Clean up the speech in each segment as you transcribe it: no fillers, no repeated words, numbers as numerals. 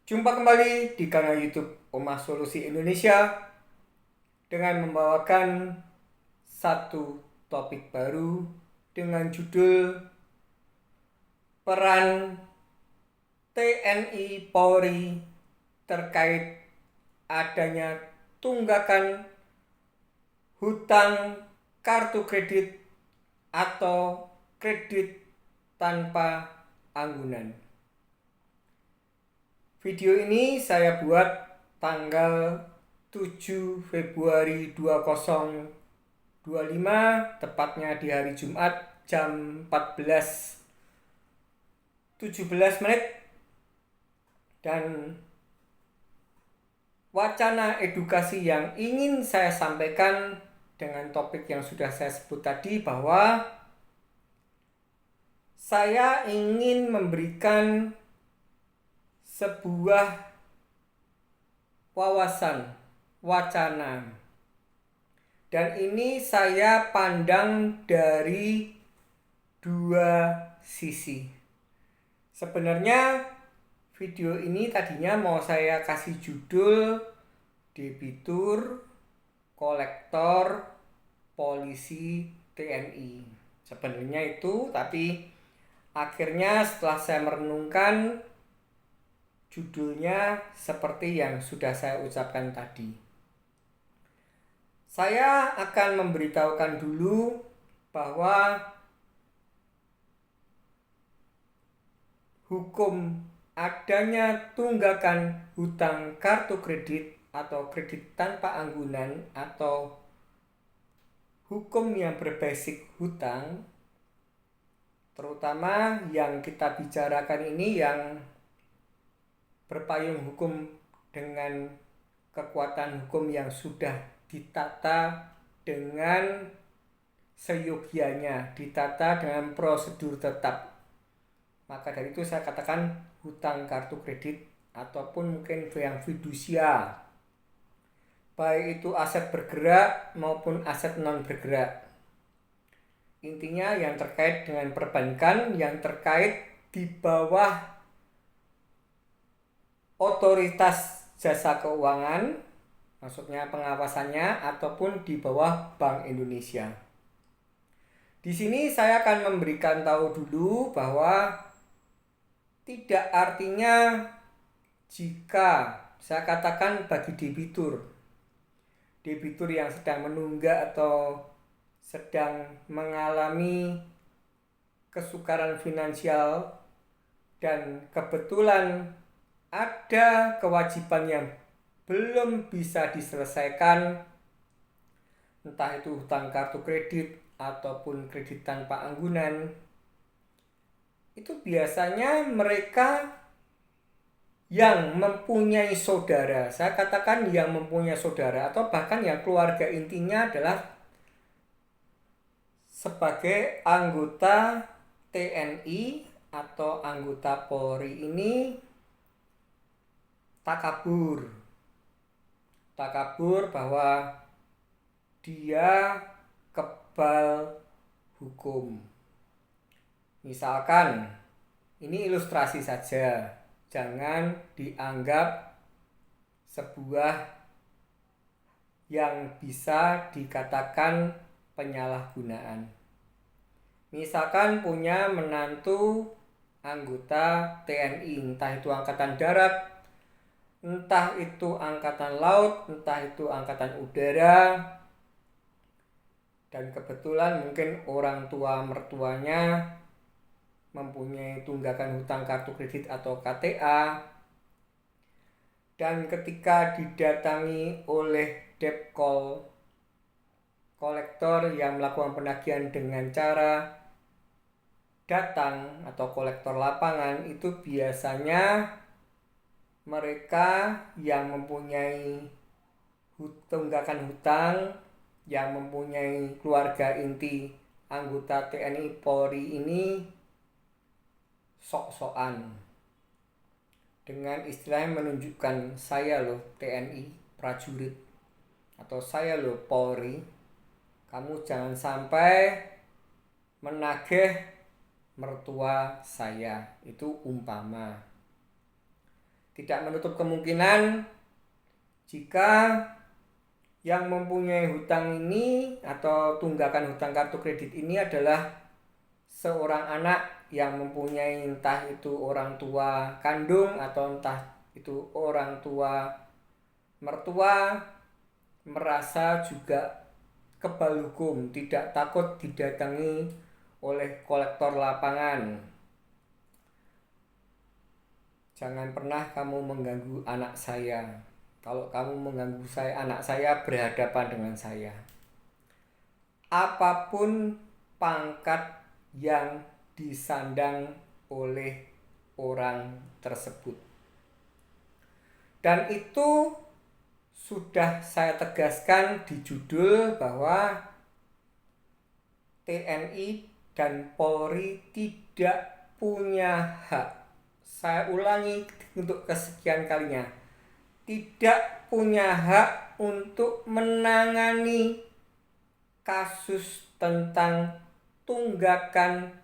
Jumpa kembali di kanal YouTube Omah Solusi Indonesia dengan membawakan satu topik baru dengan judul peran TNI Polri terkait adanya tunggakan hutang kartu kredit atau kredit tanpa anggunan. Video ini saya buat tanggal 7 Februari 2025, tepatnya di hari Jumat jam 14.17 dan wacana edukasi yang ingin saya sampaikan dengan topik yang sudah saya sebut tadi, bahwa saya ingin memberikan sebuah wawasan, wacana, dan ini saya pandang dari dua sisi. Sebenarnya video ini tadinya mau saya kasih judul Debitur, Kolektor, Polisi, TNI. Sebenarnya itu, tapi akhirnya setelah saya merenungkan, judulnya seperti yang sudah saya ucapkan tadi. Saya akan memberitahukan dulu bahwa hukum adanya tunggakan hutang kartu kredit atau kredit tanpa anggunan atau hukum yang berbasis hutang, terutama yang kita bicarakan ini yang berpayung hukum dengan kekuatan hukum yang sudah ditata dengan seyogianya, ditata dengan prosedur tetap. Maka dari itu saya katakan hutang kartu kredit ataupun mungkin yang fidusia, baik itu aset bergerak maupun aset non bergerak. Intinya yang terkait dengan perbankan, yang terkait di bawah otoritas jasa keuangan, maksudnya pengawasannya, ataupun di bawah Bank Indonesia. Di sini saya akan memberikan tahu dulu bahwa tidak artinya jika saya katakan bagi debitur yang sedang menunggak atau sedang mengalami kesukaran finansial dan kebetulan ada kewajiban yang belum bisa diselesaikan, entah itu hutang kartu kredit ataupun kredit tanpa anggunan, itu biasanya mereka yang mempunyai saudara, saya katakan yang mempunyai saudara atau bahkan yang keluarga intinya adalah sebagai anggota TNI atau anggota Polri, ini takabur bahwa dia kebal hukum. Misalkan, ini ilustrasi saja, jangan dianggap sebuah yang bisa dikatakan penyalahgunaan. Misalkan punya menantu anggota TNI, entah itu Angkatan Darat, entah itu Angkatan Laut, entah itu Angkatan Udara, dan kebetulan mungkin orang tua mertuanya mempunyai tunggakan hutang kartu kredit atau KTA, dan ketika didatangi oleh debt kolektor yang melakukan penagihan dengan cara datang atau kolektor lapangan, itu biasanya mereka yang mempunyai tunggakan hutang, yang mempunyai keluarga inti anggota TNI Polri ini sok-sokan dengan istilahnya menunjukkan, saya loh TNI prajurit atau saya loh Polri, kamu jangan sampai menagih mertua saya, itu umpama. Tidak menutup kemungkinan jika yang mempunyai hutang ini atau tunggakan hutang kartu kredit ini adalah seorang anak yang mempunyai entah itu orang tua kandung atau entah itu orang tua mertua, merasa juga kebal hukum, tidak takut didatangi oleh kolektor lapangan. Jangan pernah kamu mengganggu anak saya. Kalau kamu mengganggu anak saya berhadapan dengan saya. Apapun pangkat yang disandang oleh orang tersebut. Dan itu sudah saya tegaskan di judul bahwa TNI dan Polri tidak punya hak. Saya ulangi untuk kesekian kalinya. Tidak punya hak untuk menangani kasus tentang tunggakan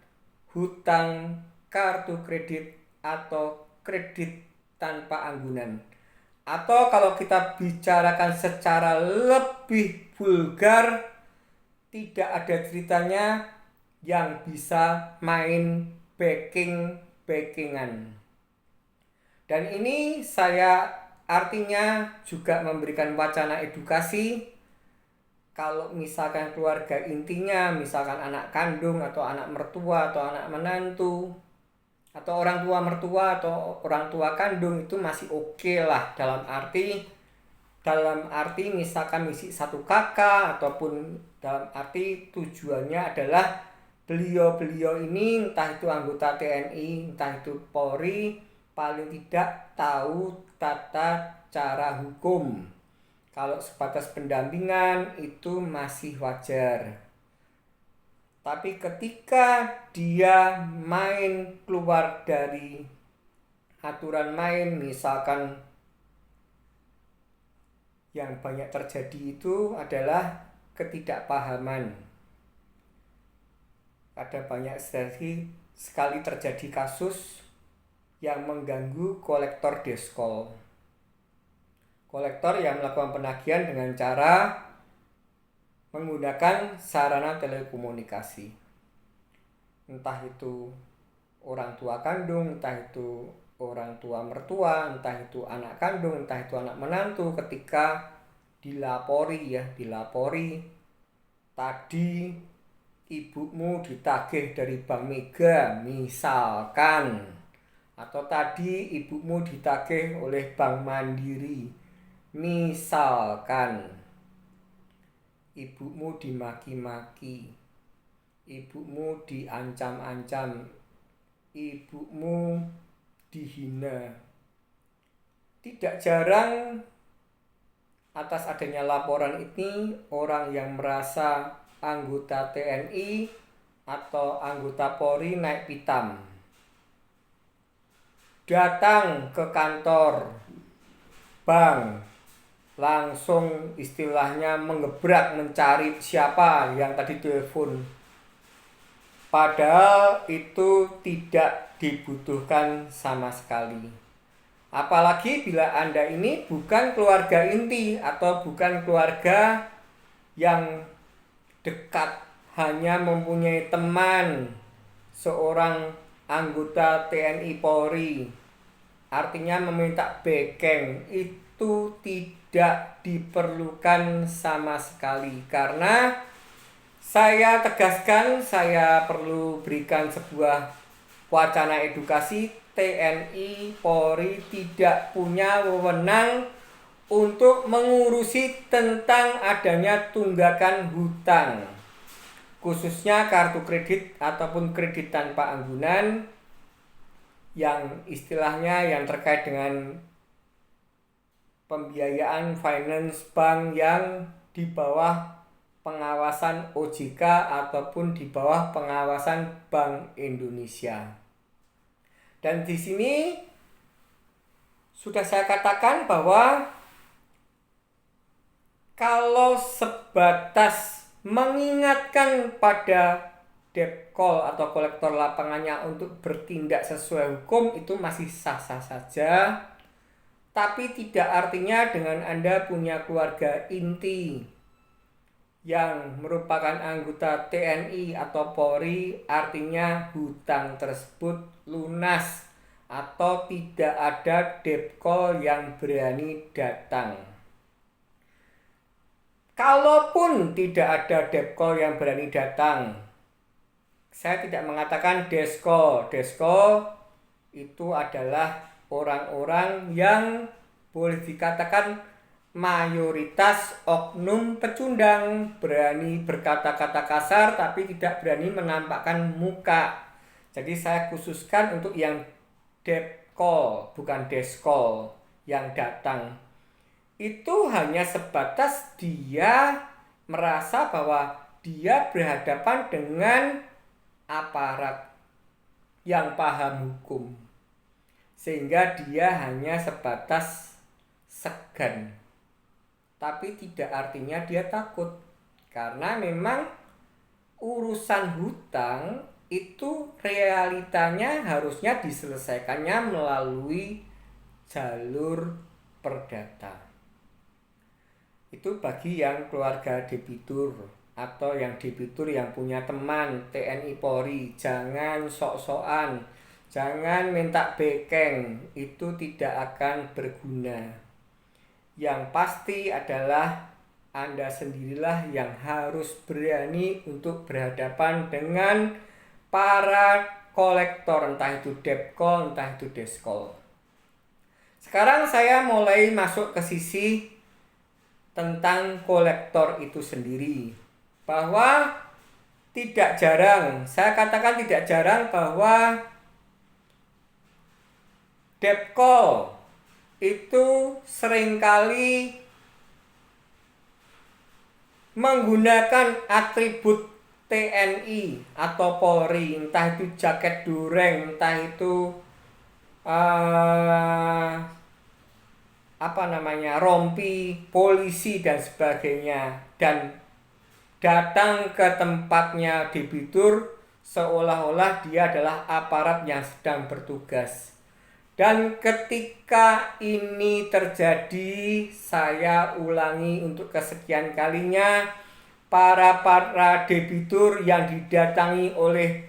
hutang kartu kredit atau kredit tanpa anggunan. Atau kalau kita bicarakan secara lebih vulgar, tidak ada ceritanya yang bisa main backing-backingan. Dan ini saya artinya juga memberikan wacana edukasi. Kalau misalkan keluarga intinya, misalkan anak kandung atau anak mertua atau anak menantu, atau orang tua mertua atau orang tua kandung, itu masih oke lah, dalam arti misalkan misi satu kakak, ataupun dalam arti tujuannya adalah beliau ini entah itu anggota TNI, entah itu Polri, paling tidak tahu tata cara hukum. Kalau sebatas pendampingan itu masih wajar. Tapi ketika dia main keluar dari aturan main, misalkan yang banyak terjadi itu adalah ketidakpahaman. Ada banyak sekali terjadi kasus yang mengganggu kolektor deskol. Kolektor yang melakukan penagihan dengan cara menggunakan sarana telekomunikasi. Entah itu orang tua kandung, entah itu orang tua mertua, entah itu anak kandung, entah itu anak menantu, ketika dilapori tadi ibumu ditagih dari Bank Mega misalkan, atau tadi ibumu ditagih oleh Bank Mandiri misalkan, ibumu dimaki-maki, ibumu diancam-ancam, ibumu dihina. Tidak jarang atas adanya laporan ini, orang yang merasa anggota TNI atau anggota Polri naik pitam, datang ke kantor bank, langsung istilahnya mengebrak mencari siapa yang tadi telepon. Padahal itu tidak dibutuhkan sama sekali. Apalagi bila Anda ini bukan keluarga inti atau bukan keluarga yang dekat, hanya mempunyai teman seorang anggota TNI Polri, artinya meminta backing, itu tidak diperlukan sama sekali. Karena saya tegaskan, saya perlu berikan sebuah wacana edukasi. TNI Polri tidak punya wewenang untuk mengurusi tentang adanya tunggakan hutang, khususnya kartu kredit ataupun kredit tanpa anggunan, yang istilahnya yang terkait dengan pembiayaan finance bank yang di bawah pengawasan OJK ataupun di bawah pengawasan Bank Indonesia. Dan di sini sudah saya katakan bahwa kalau sebatas mengingatkan pada depkol atau kolektor lapangannya untuk bertindak sesuai hukum, itu masih sah-sah saja. Tapi tidak artinya dengan Anda punya keluarga inti yang merupakan anggota TNI atau Polri, artinya hutang tersebut lunas atau tidak ada debt call yang berani datang. Kalaupun tidak ada debt call yang berani datang, saya tidak mengatakan desko. Desko itu adalah orang-orang yang boleh dikatakan mayoritas oknum pecundang, berani berkata-kata kasar tapi tidak berani menampakkan muka. Jadi saya khususkan untuk yang debt call, bukan desko yang datang. Itu hanya sebatas dia merasa bahwa dia berhadapan dengan aparat yang paham hukum, sehingga dia hanya sebatas segan. Tapi tidak artinya dia takut, karena memang urusan hutang itu realitanya harusnya diselesaikannya melalui jalur perdata. Itu bagi yang keluarga debitur atau yang debitur yang punya teman TNI Polri. Jangan sok-sokan, jangan minta bekeng, itu tidak akan berguna. Yang pasti adalah Anda sendirilah yang harus berani untuk berhadapan dengan para kolektor, entah itu debt call, entah itu deskol. Sekarang saya mulai masuk ke sisi tentang kolektor itu sendiri. Bahwa tidak jarang, saya katakan tidak jarang bahwa debt call itu seringkali menggunakan atribut TNI atau Polri, entah itu jaket dureng, entah itu rompi polisi dan sebagainya, dan datang ke tempatnya debitur seolah-olah dia adalah aparat yang sedang bertugas. Dan ketika ini terjadi, saya ulangi untuk kesekian kalinya, para debitur yang didatangi oleh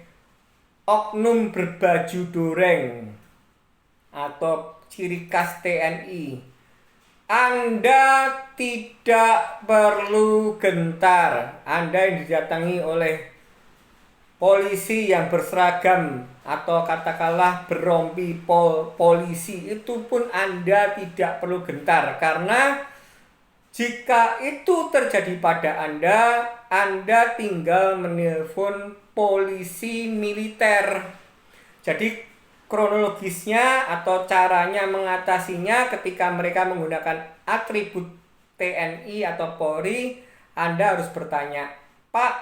oknum berbaju doreng atau ciri khas TNI, Anda tidak perlu gentar. Anda yang didatangi oleh polisi yang berseragam atau katakanlah berompi polisi, itu pun Anda tidak perlu gentar, karena jika itu terjadi pada Anda tinggal menelpon polisi militer. Jadi kronologisnya atau caranya mengatasinya, ketika mereka menggunakan atribut TNI atau Polri, Anda harus bertanya, "Pak,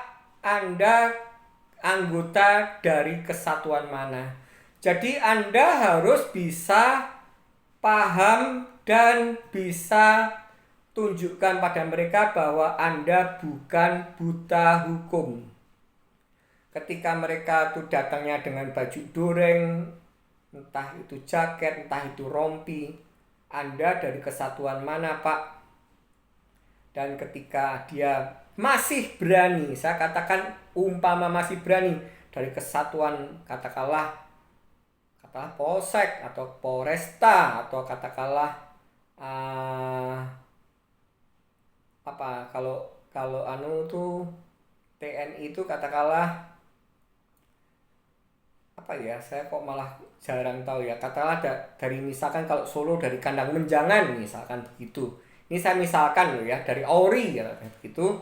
Anda anggota dari kesatuan mana?" Jadi Anda harus bisa paham dan bisa tunjukkan pada mereka bahwa Anda bukan buta hukum. Ketika mereka tuh datangnya dengan baju doreng, entah itu jaket, entah itu rompi, Anda dari kesatuan mana, Pak? Dan ketika dia masih berani, saya katakan umpama masih berani, dari kesatuan katakanlah Polsek atau Polresta, atau katakanlah kalau tuh TNI itu katakanlah saya kok malah jarang tahu ya, katakanlah dari misalkan kalau Solo dari Kandang Menjangan misalkan begitu. Ini saya misalkan loh ya, dari Ori ya begitu.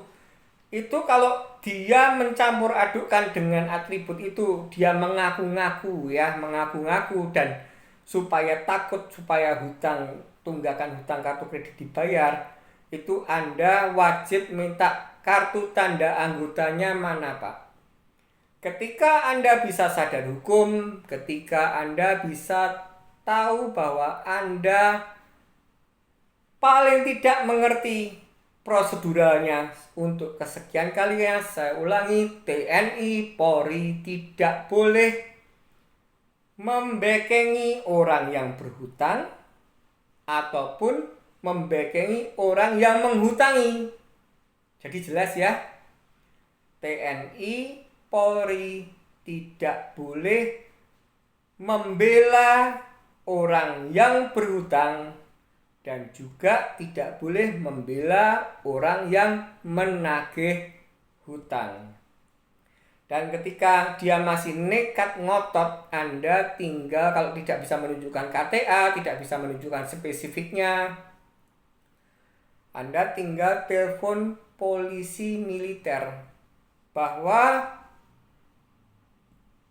Itu kalau dia mencampur adukkan dengan atribut itu, dia mengaku-ngaku dan supaya takut, supaya tunggakan hutang kartu kredit dibayar, itu Anda wajib minta kartu tanda anggotanya mana, Pak. Ketika Anda bisa sadar hukum, ketika Anda bisa tahu bahwa Anda paling tidak mengerti proseduralnya, untuk kesekian kalinya saya ulangi, TNI, Polri tidak boleh membekengi orang yang berhutang, ataupun membekengi orang yang menghutangi. Jadi jelas ya, TNI, Polri tidak boleh membela orang yang berhutang dan juga tidak boleh membela orang yang menagih hutang. Dan ketika dia masih nekat ngotot, Anda tinggal, kalau tidak bisa menunjukkan KTA, tidak bisa menunjukkan spesifiknya, Anda tinggal telepon polisi militer bahwa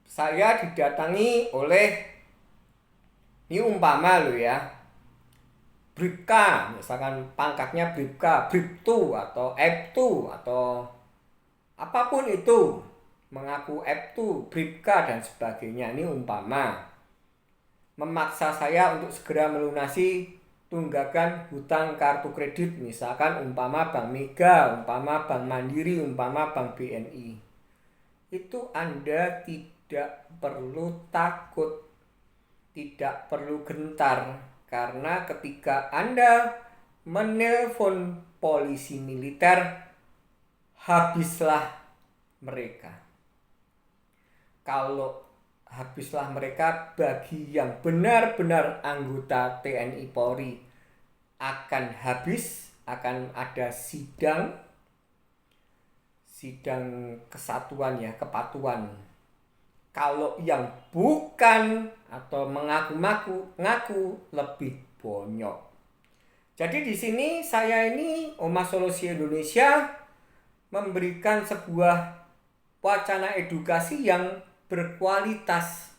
saya didatangi oleh, ini umpama lo ya, Bribka, misalkan pangkatnya Bribka, Bribtu atau F2 atau apapun itu, mengaku F2, Bribka dan sebagainya. Ini umpama memaksa saya untuk segera melunasi tunggakan hutang kartu kredit, misalkan umpama Bank Mega, umpama Bank Mandiri, umpama Bank BNI. Itu Anda tidak perlu takut, tidak perlu gentar, karena ketika Anda menelpon polisi militer, habislah mereka. Kalau habislah mereka, bagi yang benar-benar anggota TNI Polri akan habis, akan ada sidang kesatuan ya, kepatuan. Kalau yang bukan atau mengaku lebih bonyok. Jadi di sini saya ini Ormas Solusi Indonesia memberikan sebuah wacana edukasi yang berkualitas,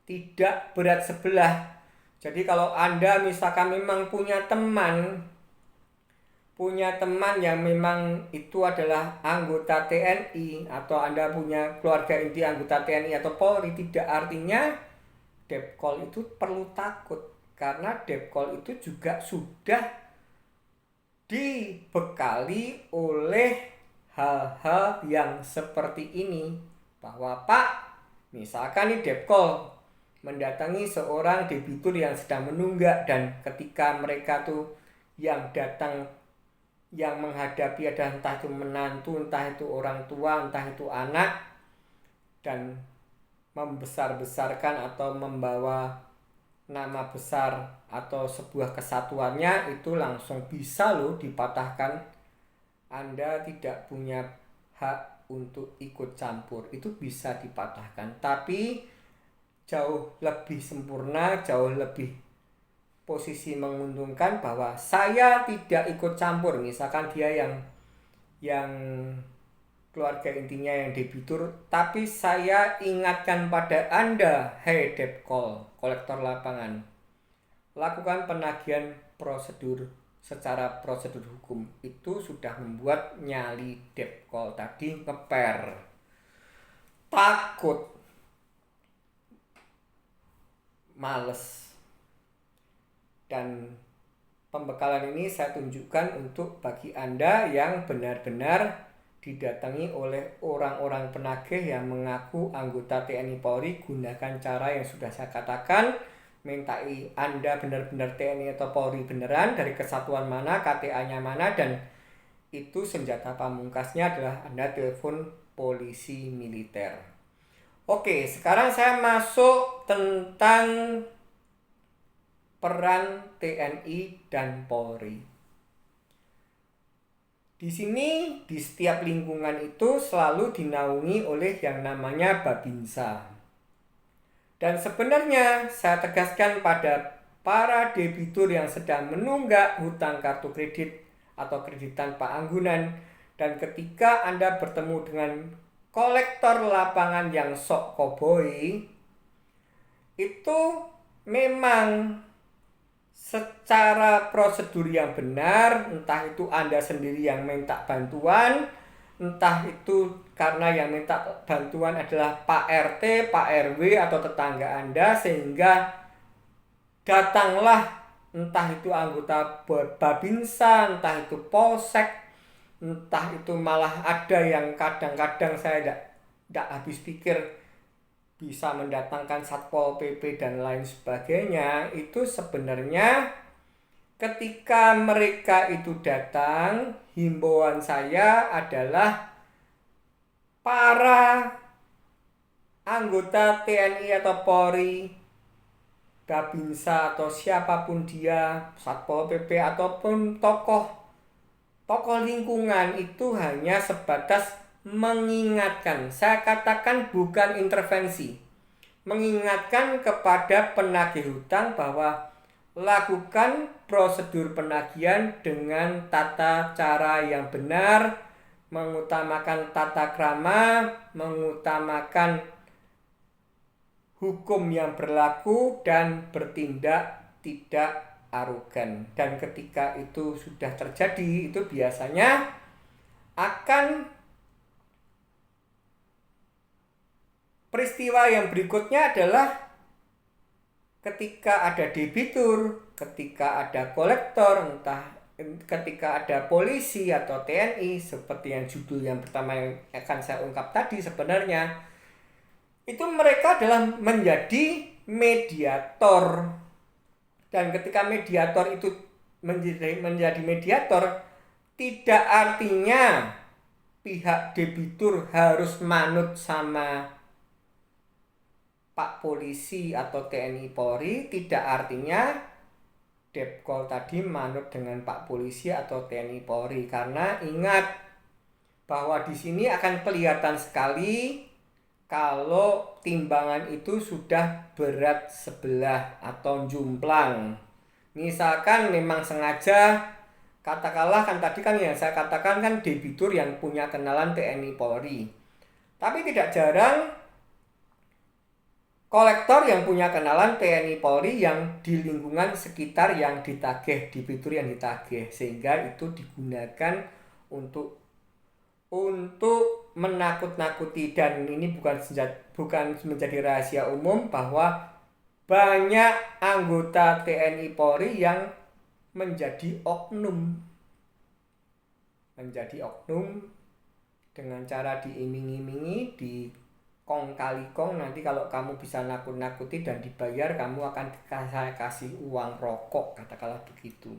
tidak berat sebelah. Jadi kalau Anda misalkan memang punya teman yang memang itu adalah anggota TNI, atau Anda punya keluarga inti anggota TNI atau Polri, tidak artinya Depkol itu perlu takut, karena Depkol itu juga sudah dibekali oleh hal-hal yang seperti ini. Bahwa Pak, misalkan nih Depkol mendatangi seorang debitur yang sedang menunggak, dan ketika mereka tuh yang datang, yang menghadapi adalah entah itu menantu, entah itu orang tua, entah itu anak, dan membesar-besarkan atau membawa nama besar atau sebuah kesatuannya, itu langsung bisa loh dipatahkan. Anda tidak punya hak untuk ikut campur, itu bisa dipatahkan. Tapi jauh lebih sempurna, jauh lebih posisi menguntungkan bahwa saya tidak ikut campur. Misalkan dia yang keluarga intinya yang debitur, tapi saya ingatkan pada Anda, hey Depkol, kolektor lapangan, lakukan penagihan prosedur secara prosedur hukum. Itu sudah membuat nyali Depkol tadi ngeper, takut, males. Dan pembekalan ini saya tunjukkan untuk bagi Anda yang benar-benar didatangi oleh orang-orang penagih yang mengaku anggota TNI Polri. Gunakan cara yang sudah saya katakan, mintai Anda benar-benar TNI atau Polri beneran, dari kesatuan mana, KTA-nya mana, dan itu senjata pamungkasnya adalah Anda telepon polisi militer. Oke, sekarang saya masuk tentang peran TNI dan Polri. Di sini, di setiap lingkungan itu selalu dinaungi oleh yang namanya Babinsa. Dan sebenarnya saya tegaskan pada para debitur yang sedang menunggak hutang kartu kredit atau kredit tanpa anggunan, dan ketika Anda bertemu dengan kolektor lapangan yang sok koboi, itu memang secara prosedur yang benar, entah itu Anda sendiri yang minta bantuan, entah itu karena yang minta bantuan adalah Pak RT, Pak RW atau tetangga Anda, sehingga datanglah entah itu anggota Babinsa, entah itu Polsek, entah itu malah ada yang kadang-kadang saya tidak habis pikir bisa mendatangkan Satpol PP dan lain sebagainya. Itu sebenarnya ketika mereka itu datang, himbauan saya adalah para anggota TNI atau Polri, Babinsa atau siapapun dia, Satpol PP ataupun tokoh lingkungan itu hanya sebatas mengingatkan. Saya katakan bukan intervensi. Mengingatkan kepada penagih hutang bahwa lakukan prosedur penagihan dengan tata cara yang benar, mengutamakan tata krama, mengutamakan hukum yang berlaku, dan bertindak tidak arogan. Dan ketika itu sudah terjadi, itu biasanya akan peristiwa yang berikutnya adalah ketika ada debitur, ketika ada kolektor, entah ketika ada polisi atau TNI, seperti yang judul yang pertama yang akan saya ungkap tadi, sebenarnya itu mereka adalah menjadi mediator. Dan ketika mediator itu menjadi mediator, tidak artinya pihak debitur harus manut sama Pak Polisi atau TNI Polri, tidak artinya Depkol tadi manut dengan Pak Polisi atau TNI Polri. Karena ingat bahwa di sini akan kelihatan sekali kalau timbangan itu sudah berat sebelah atau jumplang. Misalkan memang sengaja, katakanlah kan tadi kan yang saya katakan kan debitur yang punya kenalan TNI Polri. Tapi tidak jarang kolektor yang punya kenalan TNI Polri yang di lingkungan sekitar yang ditagih, debitur yang ditagih, sehingga itu digunakan untuk menakut-nakuti. Dan ini bukan menjadi rahasia umum bahwa banyak anggota TNI Polri yang menjadi oknum dengan cara diiming-imingi, di kong kali kong, nanti kalau kamu bisa nakut-nakuti dan dibayar, kamu akan kasih uang rokok, katakanlah begitu.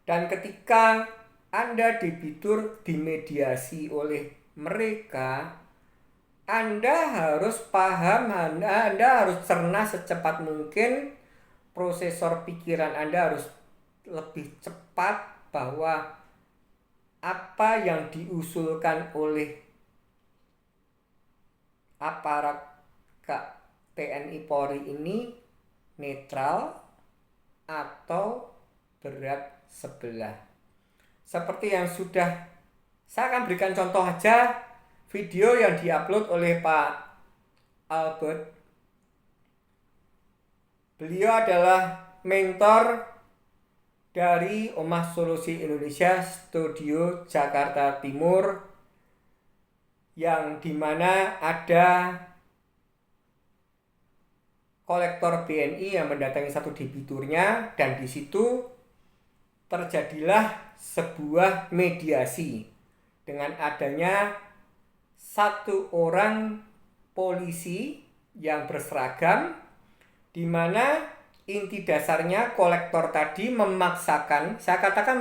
Dan ketika Anda debitur dimediasi oleh mereka, Anda harus paham, Anda harus cerna secepat mungkin, prosesor pikiran Anda harus lebih cepat bahwa apa yang diusulkan oleh aparat TNI Polri ini netral atau berat sebelah. Seperti yang sudah saya akan berikan contoh aja, video yang diupload oleh Pak Albert. Beliau adalah mentor dari Omah Solusi Indonesia Studio Jakarta Timur, yang dimana ada kolektor BNI yang mendatangi satu debiturnya, dan di situ terjadilah sebuah mediasi dengan adanya satu orang polisi yang berseragam, di mana inti dasarnya kolektor tadi memaksakan, saya katakan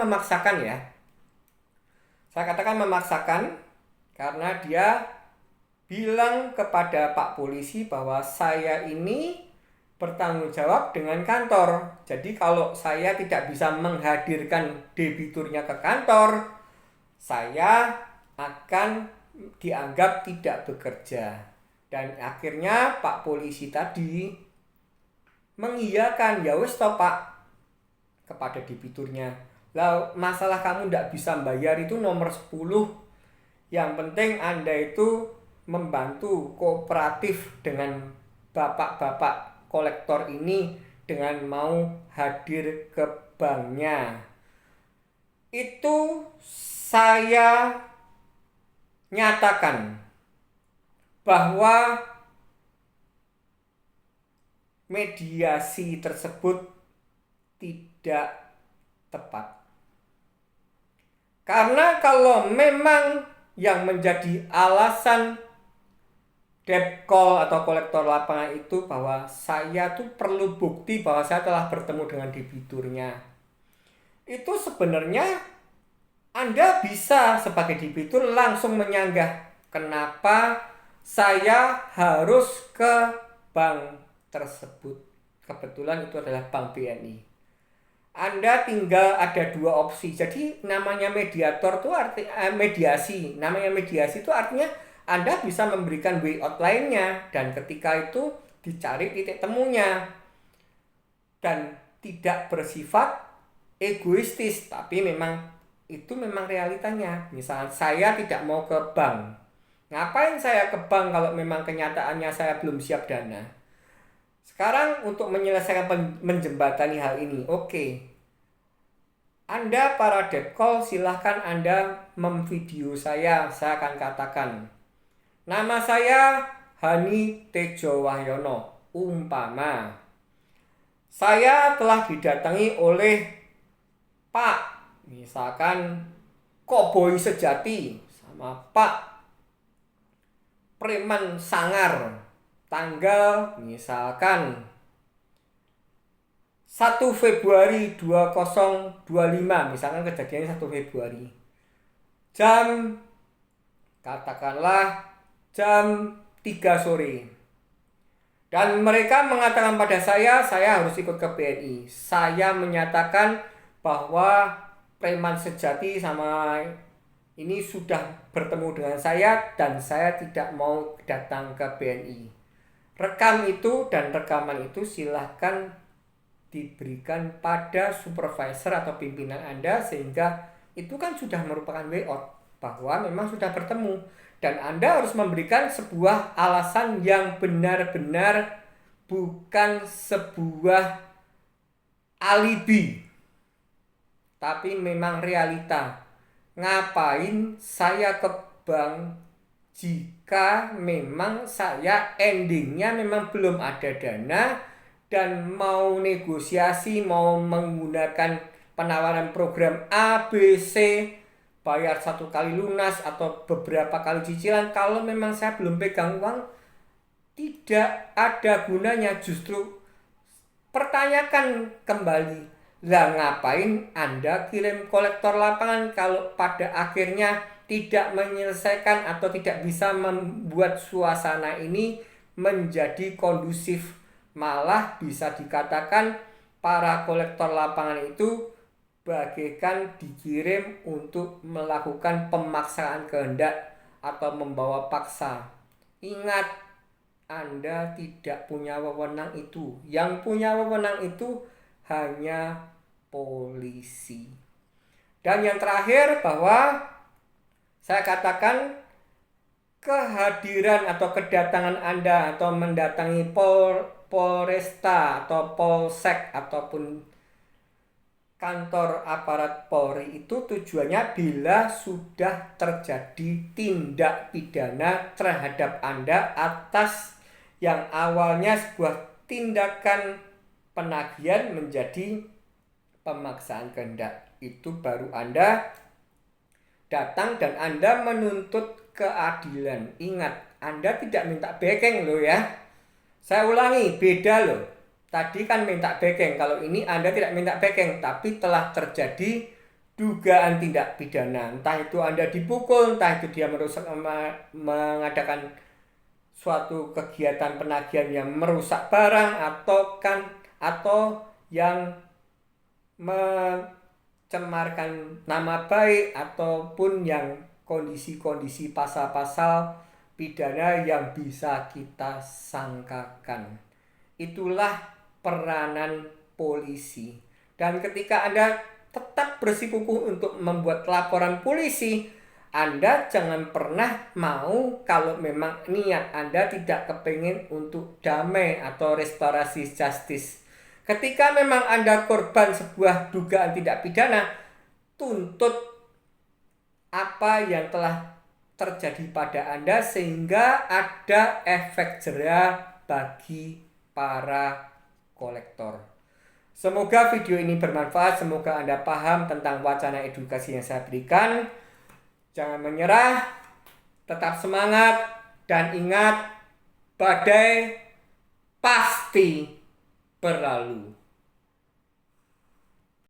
memaksakan, karena dia bilang kepada Pak Polisi bahwa saya ini bertanggung jawab dengan kantor. Jadi kalau saya tidak bisa menghadirkan debiturnya ke kantor, saya akan dianggap tidak bekerja. Dan akhirnya Pak Polisi tadi mengiyakan, ya wis toh Pak, kepada debiturnya. Lah masalah kamu tidak bisa bayar itu nomor 10. Yang penting Anda itu membantu kooperatif dengan bapak-bapak kolektor ini dengan mau hadir ke banknya. Itu saya nyatakan bahwa mediasi tersebut tidak tepat. Karena kalau memang yang menjadi alasan debt call atau kolektor lapangan itu bahwa saya tuh perlu bukti bahwa saya telah bertemu dengan debiturnya. Itu sebenarnya Anda bisa sebagai debitur langsung menyanggah. Kenapa saya harus ke bank tersebut? Kebetulan itu adalah Bank BNI. Anda tinggal ada dua opsi. Jadi namanya mediator itu mediasi. Namanya mediasi itu artinya Anda bisa memberikan way out lainnya, dan ketika itu dicari titik temunya dan tidak bersifat egoistis, tapi memang itu memang realitanya. Misalnya saya tidak mau ke bank. Ngapain saya ke bank kalau memang kenyataannya saya belum siap dana? Sekarang untuk menyelesaikan menjembatani hal ini, oke. Anda para debt call silahkan Anda memvideo saya akan katakan nama saya Hani Tejo Wahyono. Umpama saya telah didatangi oleh Pak, misalkan Koboi Sejati sama Pak Preman Sangar, tanggal misalkan 1 Februari 2025, misalkan kejadiannya 1 Februari. Katakanlah jam 3 sore. Dan mereka mengatakan pada saya harus ikut ke BNI. Saya menyatakan bahwa Preman Sejati sama ini sudah bertemu dengan saya dan saya tidak mau datang ke BNI. Rekam itu dan rekaman itu silahkan diberikan pada supervisor atau pimpinan Anda, sehingga itu kan sudah merupakan way out bahwa memang sudah bertemu, dan Anda harus memberikan sebuah alasan yang benar-benar bukan sebuah alibi, tapi memang realita. Ngapain saya ke bank jika memang saya endingnya memang belum ada dana dan mau negosiasi, mau menggunakan penawaran program A, B, C, bayar 1 kali lunas atau beberapa kali cicilan. Kalau memang saya belum pegang uang, tidak ada gunanya. Justru pertanyakan kembali, lah ngapain Anda kirim kolektor lapangan kalau pada akhirnya tidak menyelesaikan atau tidak bisa membuat suasana ini menjadi kondusif. Malah bisa dikatakan para kolektor lapangan itu bagaikan dikirim untuk melakukan pemaksaan kehendak atau membawa paksa. Ingat, Anda tidak punya wewenang itu. Yang punya wewenang itu hanya polisi. Dan yang terakhir, bahwa saya katakan kehadiran atau kedatangan Anda atau mendatangi Polresta atau Polsek ataupun kantor aparat Polri itu tujuannya bila sudah terjadi tindak pidana terhadap Anda atas yang awalnya sebuah tindakan penagihan menjadi pemaksaan kehendak. Itu baru Anda datang dan Anda menuntut keadilan. Ingat, Anda tidak minta backing loh ya. Saya ulangi, beda loh. Tadi kan minta backing, kalau ini Anda tidak minta backing, tapi telah terjadi dugaan tindak pidana. Entah itu Anda dipukul, entah itu dia mengadakan suatu kegiatan penagihan yang merusak barang atau yang mencemarkan nama baik ataupun yang kondisi-kondisi pasal-pasal pidana yang bisa kita sangkakan. Itulah peranan polisi. Dan ketika Anda tetap bersikukuh untuk membuat laporan polisi, Anda jangan pernah mau kalau memang niat Anda tidak kepingin untuk damai atau restorasi justice. Ketika memang Anda korban sebuah dugaan tindak pidana, tuntut apa yang telah terjadi pada Anda sehingga ada efek jera bagi para kolektor. Semoga video ini bermanfaat, semoga Anda paham tentang wacana edukasi yang saya berikan. Jangan menyerah, tetap semangat, dan ingat, badai pasti berlalu.